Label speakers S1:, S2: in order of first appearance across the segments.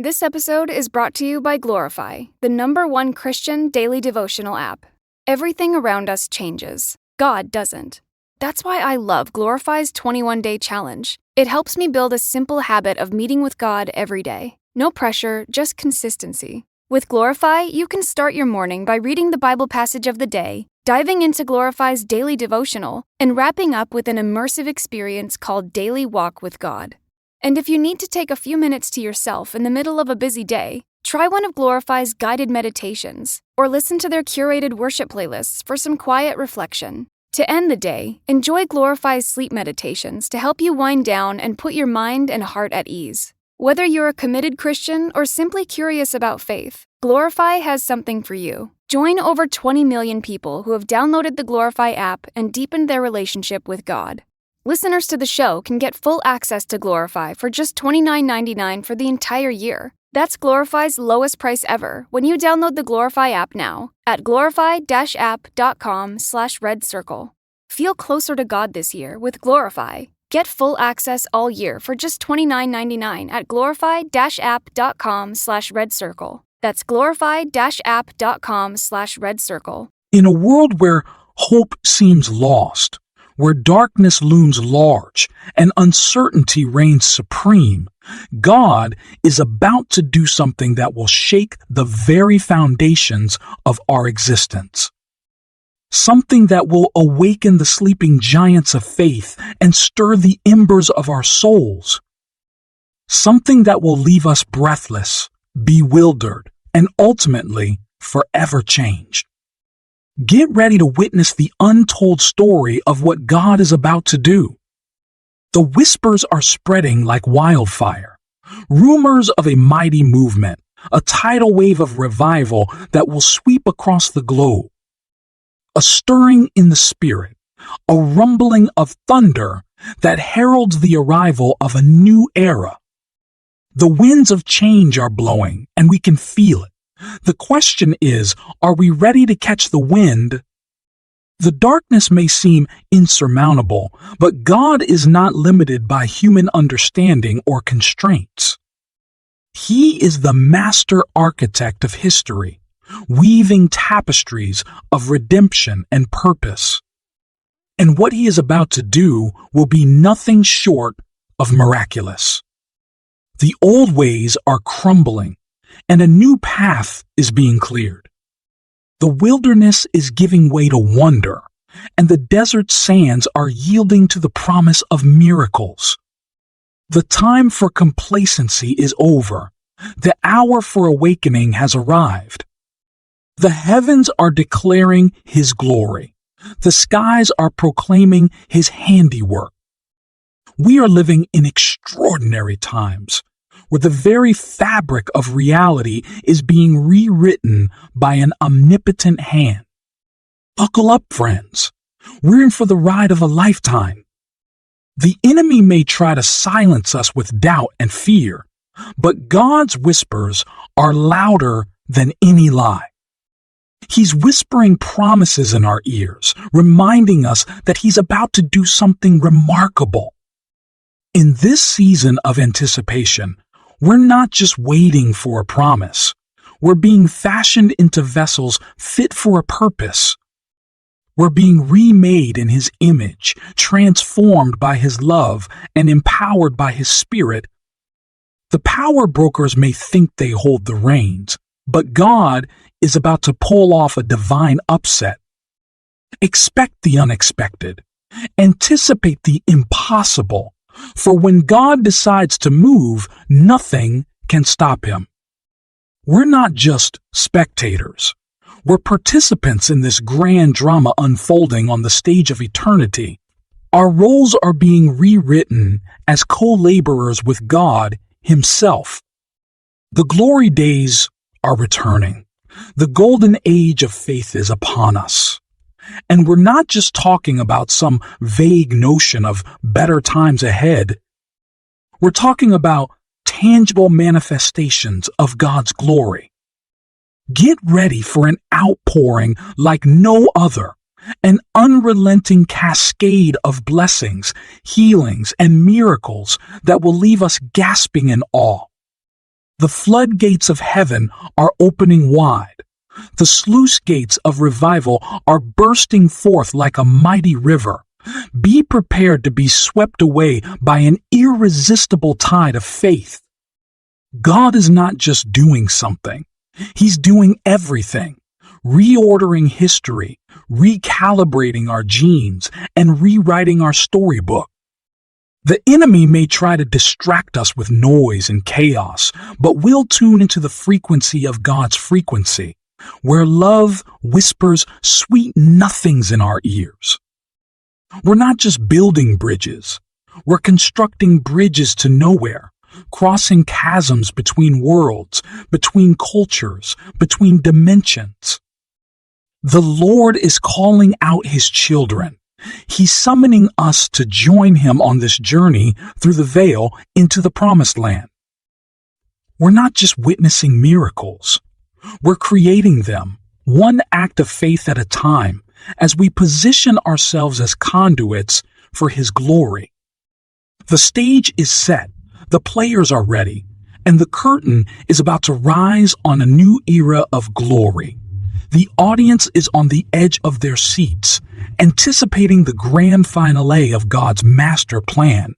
S1: This episode is brought to you by Glorify, the #1 Christian daily devotional app. Everything around us changes. God doesn't. That's why I love Glorify's 21-day challenge. It helps me build a simple habit of meeting with God every day. No pressure, just consistency. With Glorify, you can start your morning by reading the Bible passage of the day, diving into Glorify's daily devotional, and wrapping up with an immersive experience called Daily Walk with God. And if you need to take a few minutes to yourself in the middle of a busy day, try one of Glorify's guided meditations, or listen to their curated worship playlists for some quiet reflection. To end the day, enjoy Glorify's sleep meditations to help you wind down and put your mind and heart at ease. Whether you're a committed Christian or simply curious about faith, Glorify has something for you. Join over 20 million people who have downloaded the Glorify app and deepened their relationship with God. Listeners to the show can get full access to Glorify for just $29.99 for the entire year. That's Glorify's lowest price ever when you download the Glorify app now at glorify-app.com/redcircle. Feel closer to God this year with Glorify. Get full access all year for just $29.99 at glorify-app.com/redcircle. That's glorify-app.com/redcircle.
S2: In a world where hope seems lost, where darkness looms large and uncertainty reigns supreme, God is about to do something that will shake the very foundations of our existence. Something that will awaken the sleeping giants of faith and stir the embers of our souls. Something that will leave us breathless, bewildered, and ultimately forever changed. Get ready to witness the untold story of what God is about to do. The whispers are spreading like wildfire. Rumors of a mighty movement, a tidal wave of revival that will sweep across the globe. A stirring in the spirit, a rumbling of thunder that heralds the arrival of a new era. The winds of change are blowing, and we can feel it. The question is, are we ready to catch the wind? The darkness may seem insurmountable, but God is not limited by human understanding or constraints. He is the master architect of history, weaving tapestries of redemption and purpose. And what he is about to do will be nothing short of miraculous. The old ways are crumbling, and a new path is being cleared. The wilderness is giving way to wonder, and the desert sands are yielding to the promise of miracles. The time for complacency is over. The hour for awakening has arrived. The heavens are declaring his glory. The skies are proclaiming his handiwork. We are living in extraordinary times, where the very fabric of reality is being rewritten by an omnipotent hand. Buckle up, friends. We're in for the ride of a lifetime. The enemy may try to silence us with doubt and fear, but God's whispers are louder than any lie. He's whispering promises in our ears, reminding us that he's about to do something remarkable. In this season of anticipation, we're not just waiting for a promise. We're being fashioned into vessels fit for a purpose. We're being remade in his image, transformed by his love, and empowered by his spirit. The power brokers may think they hold the reins, but God is about to pull off a divine upset. Expect the unexpected. Anticipate the impossible. For when God decides to move, nothing can stop him. We're not just spectators. We're participants in this grand drama unfolding on the stage of eternity. Our roles are being rewritten as co-laborers with God himself. The glory days are returning. The golden age of faith is upon us. And we're not just talking about some vague notion of better times ahead. We're talking about tangible manifestations of God's glory. Get ready for an outpouring like no other, an unrelenting cascade of blessings, healings, and miracles that will leave us gasping in awe. The floodgates of heaven are opening wide. The sluice gates of revival are bursting forth like a mighty river. Be prepared to be swept away by an irresistible tide of faith. God is not just doing something. He's doing everything, reordering history, recalibrating our genes, and rewriting our storybook. The enemy may try to distract us with noise and chaos, but we'll tune into the frequency of God's frequency, where love whispers sweet nothings in our ears. We're not just building bridges. We're constructing bridges to nowhere, crossing chasms between worlds, between cultures, between dimensions. The Lord is calling out His children. He's summoning us to join Him on this journey through the veil into the promised land. We're not just witnessing miracles. We're creating them, one act of faith at a time, as we position ourselves as conduits for His glory. The stage is set, the players are ready, and the curtain is about to rise on a new era of glory. The audience is on the edge of their seats, anticipating the grand finale of God's master plan.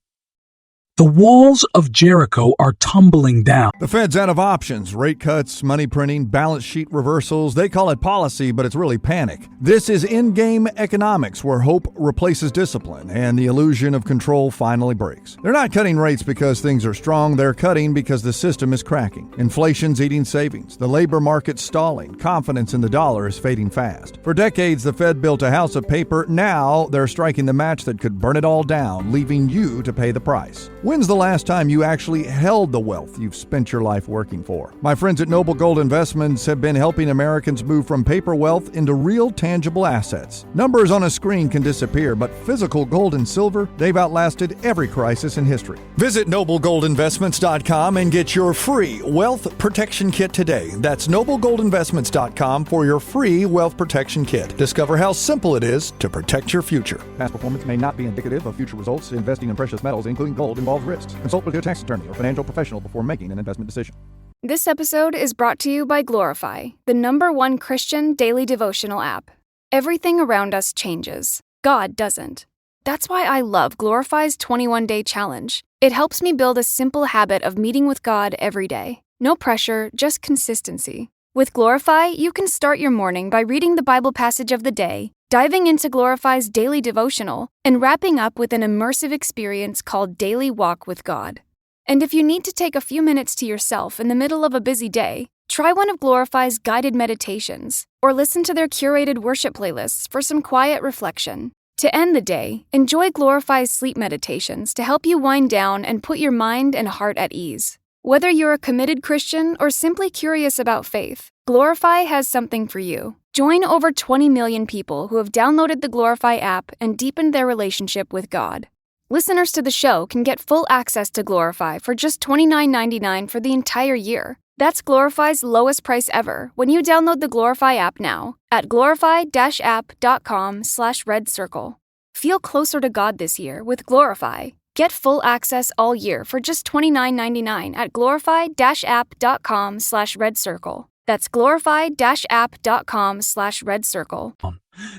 S2: The walls of Jericho are tumbling down.
S3: The Fed's out of options. Rate cuts, money printing, balance sheet reversals. They call it policy, but it's really panic. This is in-game economics where hope replaces discipline and the illusion of control finally breaks. They're not cutting rates because things are strong. They're cutting because the system is cracking. Inflation's eating savings. The labor market's stalling. Confidence in the dollar is fading fast. For decades, the Fed built a house of paper. Now they're striking the match that could burn it all down, leaving you to pay the price. When's the last time you actually held the wealth you've spent your life working for? My friends at Noble Gold Investments have been helping Americans move from paper wealth into real tangible assets. Numbers on a screen can disappear, but physical gold and silver, they've outlasted every crisis in history. Visit NobleGoldInvestments.com and get your free wealth protection kit today. That's NobleGoldInvestments.com for your free wealth protection kit. Discover how simple it is to protect your future. Past performance may not be indicative of future results. Investing in precious metals, including gold, involves risks. Consult with your tax attorney or financial professional before making an investment decision.
S1: This episode is brought to you by Glorify, the #1 Christian daily devotional app. Everything around us changes. God doesn't. That's why I love Glorify's 21-day challenge. It helps me build a simple habit of meeting with God every day. No pressure, just consistency. With Glorify, you can start your morning by reading the Bible passage of the day, diving into Glorify's daily devotional, and wrapping up with an immersive experience called Daily Walk with God. And if you need to take a few minutes to yourself in the middle of a busy day, try one of Glorify's guided meditations, or listen to their curated worship playlists for some quiet reflection. To end the day, enjoy Glorify's sleep meditations to help you wind down and put your mind and heart at ease. Whether you're a committed Christian or simply curious about faith, Glorify has something for you. Join over 20 million people who have downloaded the Glorify app and deepened their relationship with God. Listeners to the show can get full access to Glorify for just $29.99 for the entire year. That's Glorify's lowest price ever when you download the Glorify app now at glorify-app.com/redcircle. Feel closer to God this year with Glorify. Get full access all year for just $29.99 at glorify-app.com/redcircle. That's glorify-app.com/redcircle.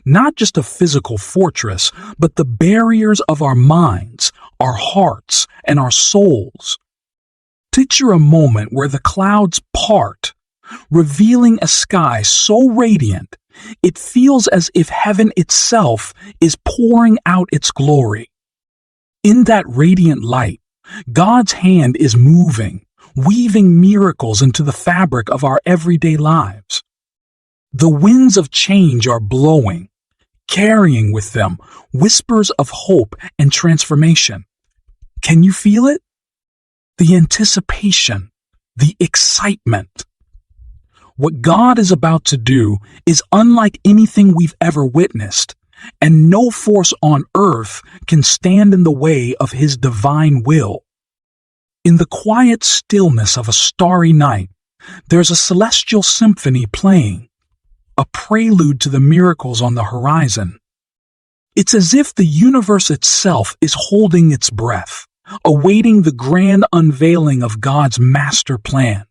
S2: Not just a physical fortress, but the barriers of our minds, our hearts, and our souls. Picture a moment where the clouds part, revealing a sky so radiant, it feels as if heaven itself is pouring out its glory. In that radiant light, God's hand is moving, weaving miracles into the fabric of our everyday lives. The winds of change are blowing, carrying with them whispers of hope and transformation. Can you feel it? The anticipation, the excitement. What God is about to do is unlike anything we've ever witnessed, and no force on earth can stand in the way of His divine will. In the quiet stillness of a starry night, there's a celestial symphony playing, a prelude to the miracles on the horizon. It's as if the universe itself is holding its breath, awaiting the grand unveiling of God's master plan.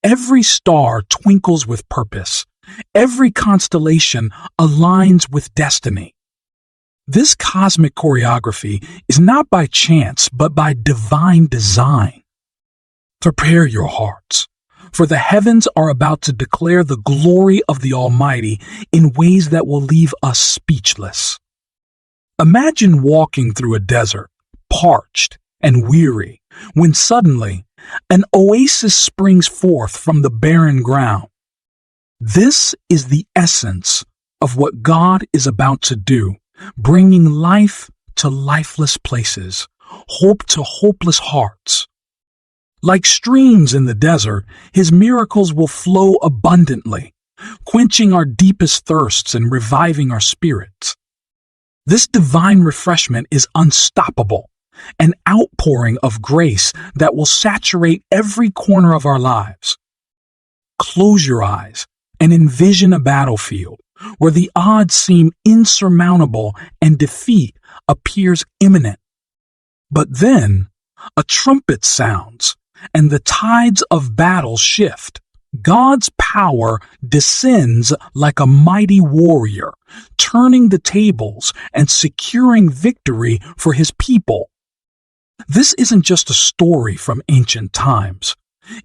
S2: Every star twinkles with purpose. Every constellation aligns with destiny. This cosmic choreography is not by chance, but by divine design. Prepare your hearts, for the heavens are about to declare the glory of the Almighty in ways that will leave us speechless. Imagine walking through a desert, parched and weary, when suddenly an oasis springs forth from the barren ground. This is the essence of what God is about to do, bringing life to lifeless places, hope to hopeless hearts. Like streams in the desert, His miracles will flow abundantly, quenching our deepest thirsts and reviving our spirits. This divine refreshment is unstoppable, an outpouring of grace that will saturate every corner of our lives. Close your eyes and envision a battlefield where the odds seem insurmountable and defeat appears imminent. But then a trumpet sounds and the tides of battle shift. God's power descends like a mighty warrior, turning the tables and securing victory for His people. This isn't just a story from ancient times.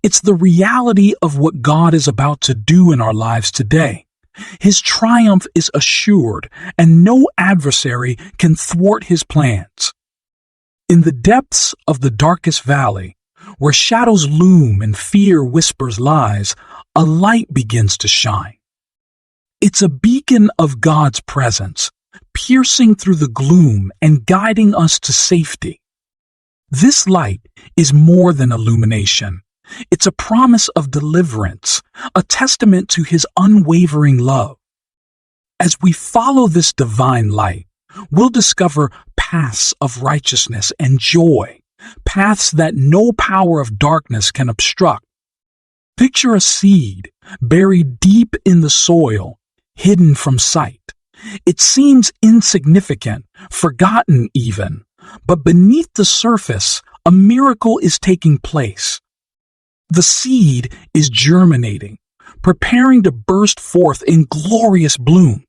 S2: It's the reality of what God is about to do in our lives today. His triumph is assured, and no adversary can thwart His plans. In the depths of the darkest valley, where shadows loom and fear whispers lies, a light begins to shine. It's a beacon of God's presence, piercing through the gloom and guiding us to safety. This light is more than illumination. It's a promise of deliverance, a testament to His unwavering love. As we follow this divine light, we'll discover paths of righteousness and joy, paths that no power of darkness can obstruct. Picture a seed buried deep in the soil, hidden from sight. It seems insignificant, forgotten even, but beneath the surface, a miracle is taking place. The seed is germinating, preparing to burst forth in glorious bloom.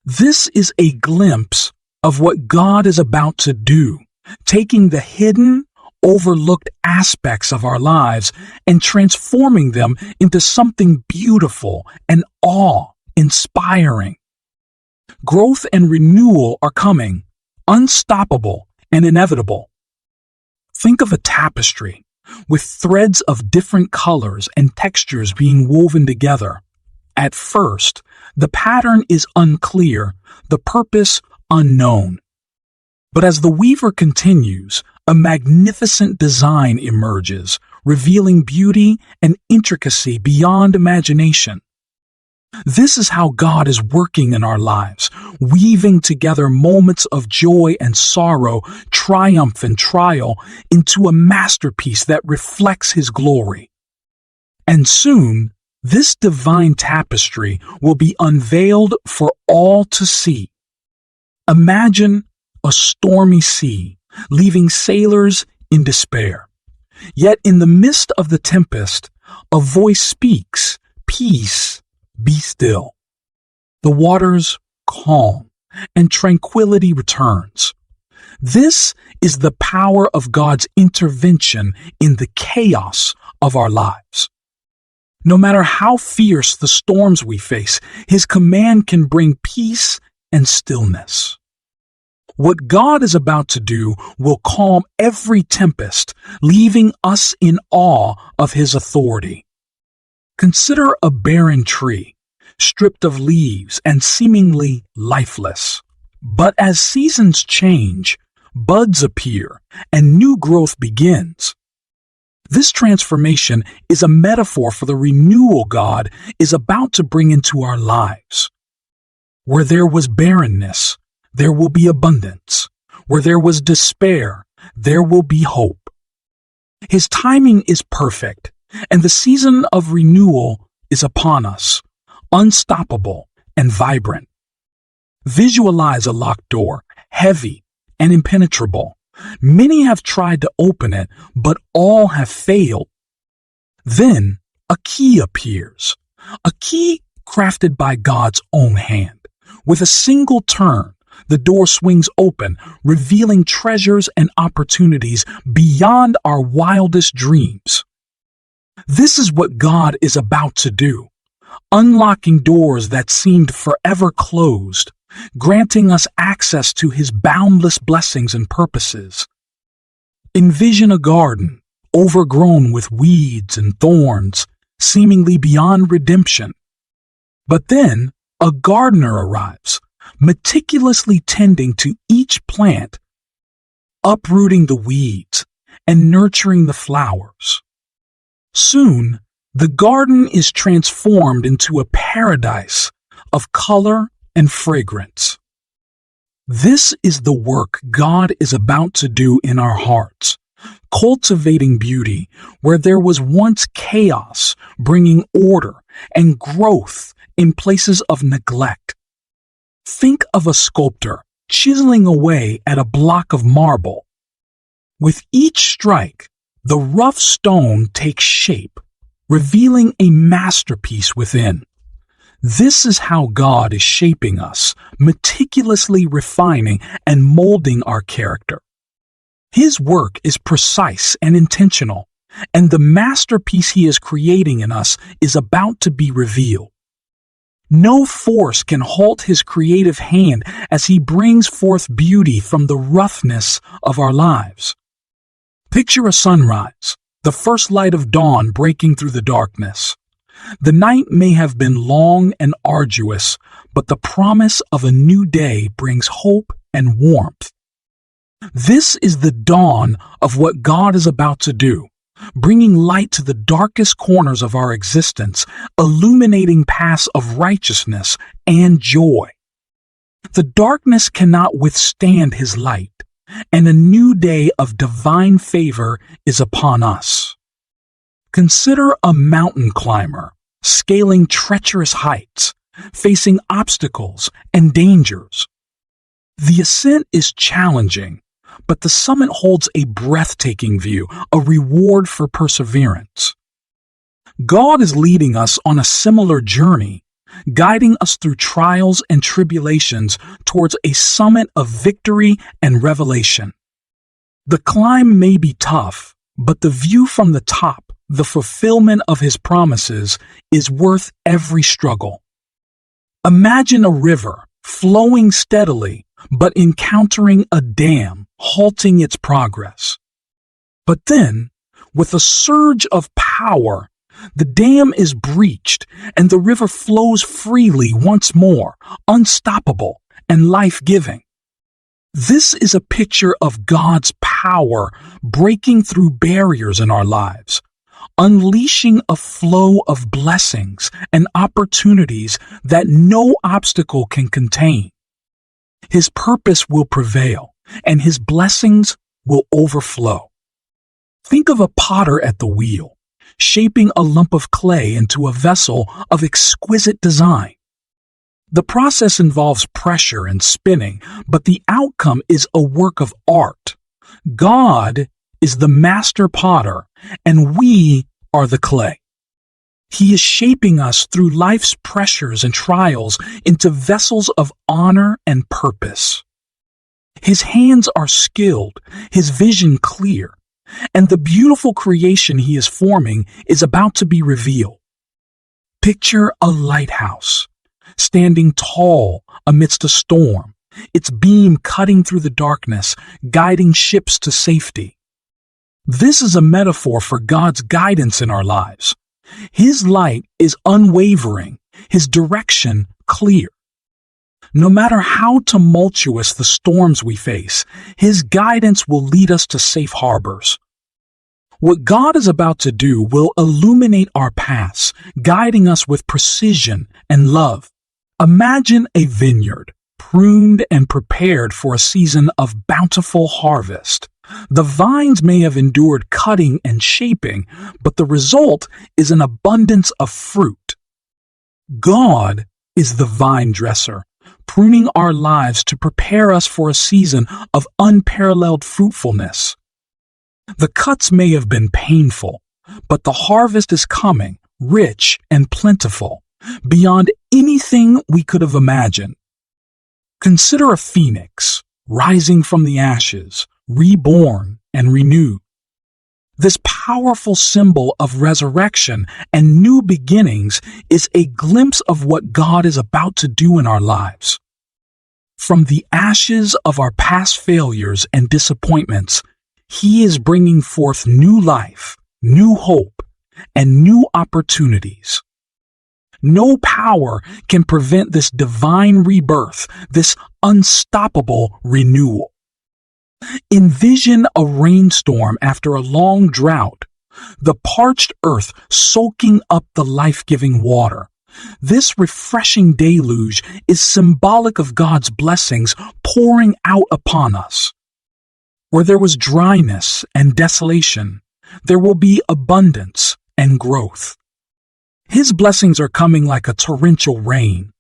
S2: This is a glimpse of what God is about to do, taking the hidden, overlooked aspects of our lives and transforming them into something beautiful and awe-inspiring. Growth and renewal are coming, unstoppable and inevitable. Think of a tapestry, with threads of different colors and textures being woven together. At first, the pattern is unclear, the purpose unknown. But as the weaver continues, a magnificent design emerges, revealing beauty and intricacy beyond imagination. This is how God is working in our lives, weaving together moments of joy and sorrow, triumph and trial, into a masterpiece that reflects His glory. And soon, this divine tapestry will be unveiled for all to see. Imagine a stormy sea, leaving sailors in despair. Yet in the midst of the tempest, a voice speaks, "Peace, be still." The waters calm, and tranquility returns. This is the power of God's intervention in the chaos of our lives. No matter how fierce the storms we face, His command can bring peace and stillness. What God is about to do will calm every tempest, leaving us in awe of His authority. Consider a barren tree, stripped of leaves and seemingly lifeless. But as seasons change, buds appear and new growth begins. This transformation is a metaphor for the renewal God is about to bring into our lives. Where there was barrenness, there will be abundance. Where there was despair, there will be hope. His timing is perfect, and the season of renewal is upon us, unstoppable and vibrant. Visualize a locked door, heavy and impenetrable. Many have tried to open it, but all have failed. Then a key appears, a key crafted by God's own hand. With a single turn, the door swings open, revealing treasures and opportunities beyond our wildest dreams. This is what God is about to do, unlocking doors that seemed forever closed, granting us access to His boundless blessings and purposes. Envision a garden, overgrown with weeds and thorns, seemingly beyond redemption. But then, a gardener arrives, meticulously tending to each plant, uprooting the weeds and nurturing the flowers. Soon, the garden is transformed into a paradise of color and fragrance. This is the work God is about to do in our hearts, cultivating beauty where there was once chaos, bringing order and growth in places of neglect. Think of a sculptor chiseling away at a block of marble. With each strike, the rough stone takes shape, revealing a masterpiece within. This is how God is shaping us, meticulously refining and molding our character. His work is precise and intentional, and the masterpiece He is creating in us is about to be revealed. No force can halt His creative hand as He brings forth beauty from the roughness of our lives. Picture a sunrise, the first light of dawn breaking through the darkness. The night may have been long and arduous, but the promise of a new day brings hope and warmth. This is the dawn of what God is about to do, bringing light to the darkest corners of our existence, illuminating paths of righteousness and joy. The darkness cannot withstand His light, and a new day of divine favor is upon us. Consider a mountain climber scaling treacherous heights, facing obstacles and dangers. The ascent is challenging, but the summit holds a breathtaking view, a reward for perseverance. God is leading us on a similar journey, guiding us through trials and tribulations towards a summit of victory and revelation. The climb may be tough, but the view from the top, the fulfillment of His promises, is worth every struggle. Imagine a river flowing steadily, but encountering a dam, halting its progress. But then, with a surge of power, the dam is breached and the river flows freely once more, unstoppable and life-giving. This is a picture of God's power breaking through barriers in our lives, unleashing a flow of blessings and opportunities that no obstacle can contain. His purpose will prevail, and His blessings will overflow. Think of a potter at the wheel, shaping a lump of clay into a vessel of exquisite design. The process involves pressure and spinning, but the outcome is a work of art. God is the master potter, and we are the clay. He is shaping us through life's pressures and trials into vessels of honor and purpose. His hands are skilled, His vision clear, and the beautiful creation He is forming is about to be revealed. Picture a lighthouse, standing tall amidst a storm, its beam cutting through the darkness, guiding ships to safety. This is a metaphor for God's guidance in our lives. His light is unwavering, His direction clear. No matter how tumultuous the storms we face, His guidance will lead us to safe harbors. What God is about to do will illuminate our paths, guiding us with precision and love. Imagine a vineyard, pruned and prepared for a season of bountiful harvest. The vines may have endured cutting and shaping, but the result is an abundance of fruit. God is the vine dresser, pruning our lives to prepare us for a season of unparalleled fruitfulness. The cuts may have been painful, but the harvest is coming, rich, and plentiful, beyond anything we could have imagined. Consider a phoenix rising from the ashes, reborn and renewed. This powerful symbol of resurrection and new beginnings is a glimpse of what God is about to do in our lives. From the ashes of our past failures and disappointments, He is bringing forth new life, new hope, and new opportunities. No power can prevent this divine rebirth, this unstoppable renewal. Envision a rainstorm after a long drought, the parched earth soaking up the life-giving water. This refreshing deluge is symbolic of God's blessings pouring out upon us. Where there was dryness and desolation, there will be abundance and growth. His blessings are coming like a torrential rain,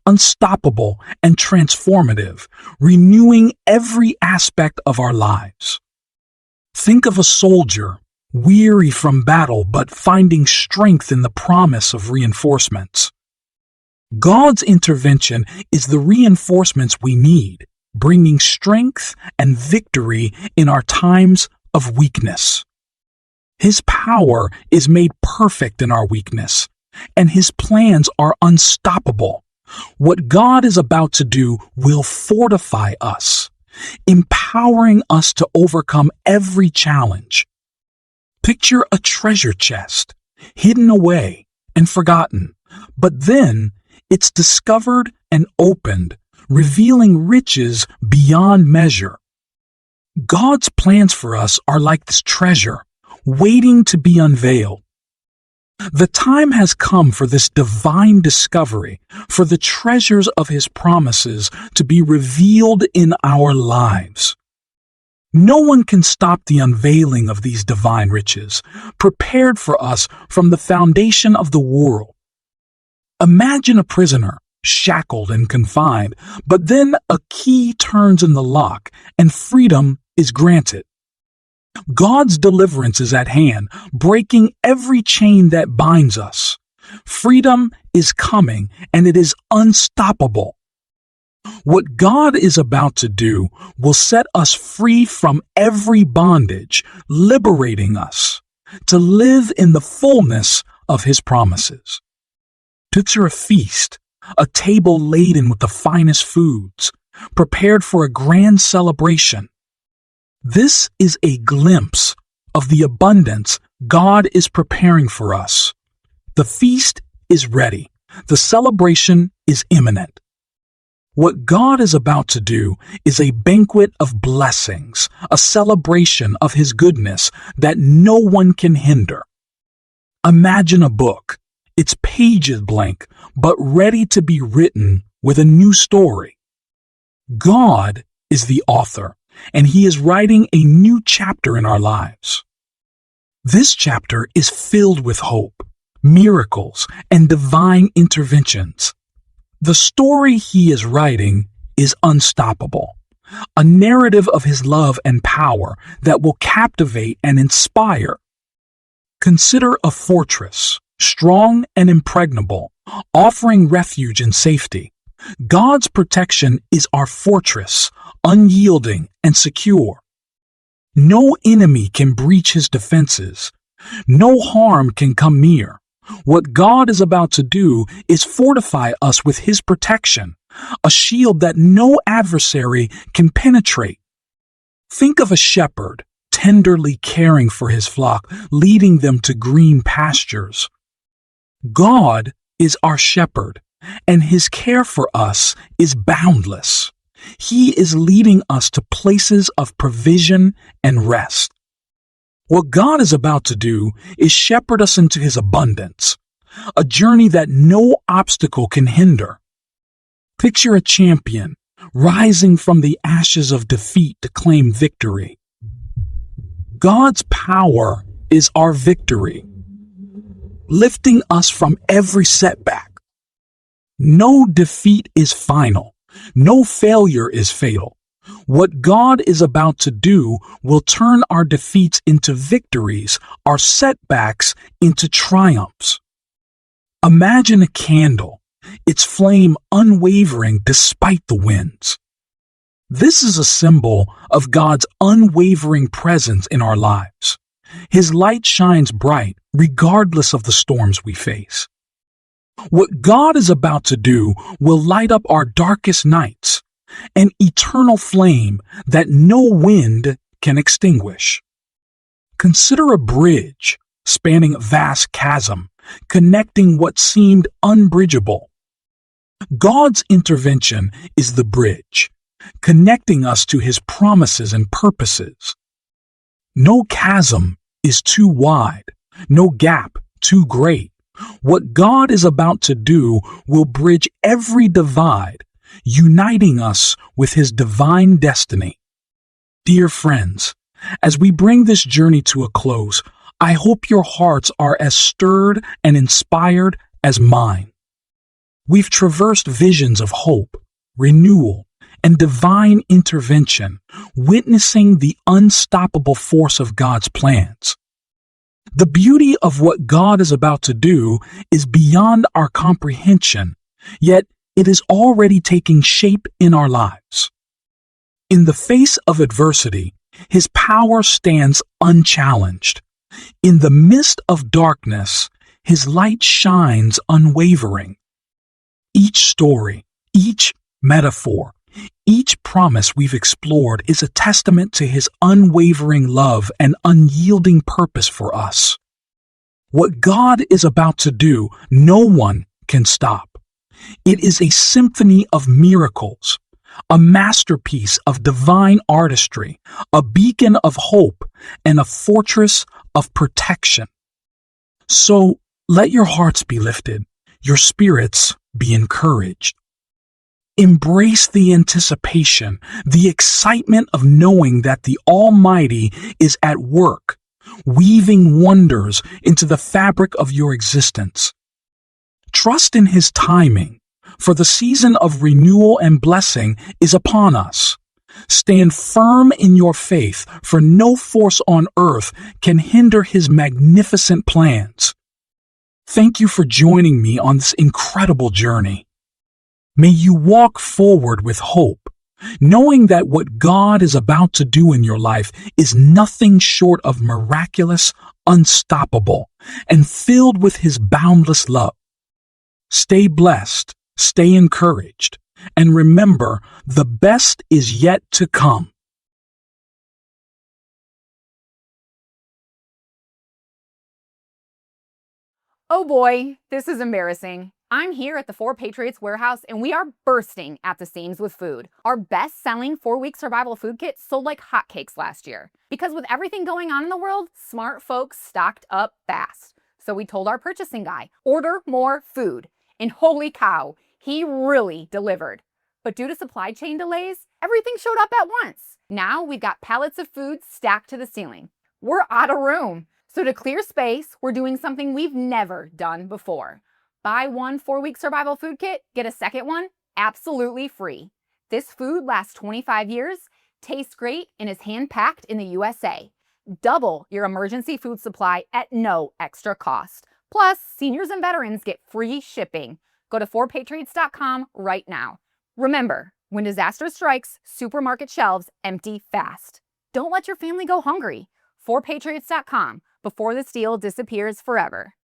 S2: unstoppable and transformative, renewing every aspect of our lives. Think of a soldier, weary from battle but finding strength in the promise of reinforcements. God's intervention is the reinforcements we need, bringing strength and victory in our times of weakness. His power is made perfect in our weakness, and His plans are unstoppable. What God is about to do will fortify us, empowering us to overcome every challenge. Picture a treasure chest, hidden away and forgotten, but then it's discovered and opened, revealing riches beyond measure. God's plans for us are like this treasure, waiting to be unveiled. The time has come for this divine discovery, for the treasures of His promises to be revealed in our lives. No one can stop the unveiling of these divine riches, prepared for us from the foundation of the world. Imagine a prisoner, shackled and confined, but then a key turns in the lock and freedom is granted. God's deliverance is at hand, breaking every chain that binds us. Freedom is coming, and it is unstoppable. What God is about to do will set us free from every bondage, liberating us to live in the fullness of His promises. Picture a feast, a table laden with the finest foods, prepared for a grand celebration. This is a glimpse of the abundance God is preparing for us. The feast is ready. The celebration is imminent. What God is about to do is a banquet of blessings, a celebration of His goodness that no one can hinder. Imagine a book, its pages blank, but ready to be written with a new story. God is the author, and He is writing a new chapter in our lives. This chapter is filled with hope, miracles, and divine interventions. The story He is writing is unstoppable, a narrative of His love and power that will captivate and inspire. Consider a fortress, strong and impregnable, offering refuge and safety. God's protection is our fortress, unyielding and secure. No enemy can breach His defenses. No harm can come near. What God is about to do is fortify us with His protection, a shield that no adversary can penetrate. Think of a shepherd tenderly caring for his flock, leading them to green pastures. God is our shepherd, and His care for us is boundless. He is leading us to places of provision and rest. What God is about to do is shepherd us into His abundance, a journey that no obstacle can hinder. Picture a champion rising from the ashes of defeat to claim victory. God's power is our victory, lifting us from every setback. No defeat is final. No failure is fatal. What God is about to do will turn our defeats into victories, our setbacks into triumphs. Imagine a candle, its flame unwavering despite the winds. This is a symbol of God's unwavering presence in our lives. His light shines bright regardless of the storms we face. What God is about to do will light up our darkest nights, an eternal flame that no wind can extinguish. Consider a bridge spanning a vast chasm, connecting what seemed unbridgeable. God's intervention is the bridge, connecting us to His promises and purposes. No chasm is too wide, no gap too great. What God is about to do will bridge every divide, uniting us with His divine destiny. Dear friends, as we bring this journey to a close, I hope your hearts are as stirred and inspired as mine. We've traversed visions of hope, renewal, and divine intervention, witnessing the unstoppable force of God's plans. The beauty of what God is about to do is beyond our comprehension, yet it is already taking shape in our lives. In the face of adversity, His power stands unchallenged. In the midst of darkness, His light shines unwavering. Each story, each metaphor, each promise we've explored is a testament to His unwavering love and unyielding purpose for us. What God is about to do, no one can stop. It is a symphony of miracles, a masterpiece of divine artistry, a beacon of hope, and a fortress of protection. So let your hearts be lifted, your spirits be encouraged. Embrace the anticipation, the excitement of knowing that the Almighty is at work, weaving wonders into the fabric of your existence. Trust in His timing, for the season of renewal and blessing is upon us. Stand firm in your faith, for no force on earth can hinder His magnificent plans. Thank you for joining me on this incredible journey. May you walk forward with hope, knowing that what God is about to do in your life is nothing short of miraculous, unstoppable, and filled with His boundless love. Stay blessed, stay encouraged, and remember, the best is yet to come.
S4: Oh boy, this is embarrassing. I'm here at the 4 Patriots warehouse and we are bursting at the seams with food. Our best-selling 4-week survival food kit sold like hotcakes last year. Because with everything going on in the world, smart folks stocked up fast. So we told our purchasing guy, order more food. And holy cow, he really delivered. But due to supply chain delays, everything showed up at once. Now we've got pallets of food stacked to the ceiling. We're out of room. So to clear space, we're doing something we've never done before. Buy one 4-week survival food kit, get a second one absolutely free. This food lasts 25 years, tastes great, and is hand-packed in the USA. Double your emergency food supply at no extra cost. Plus, seniors and veterans get free shipping. Go to 4patriots.com right now. Remember, when disaster strikes, supermarket shelves empty fast. Don't let your family go hungry. 4patriots.com before this deal disappears forever.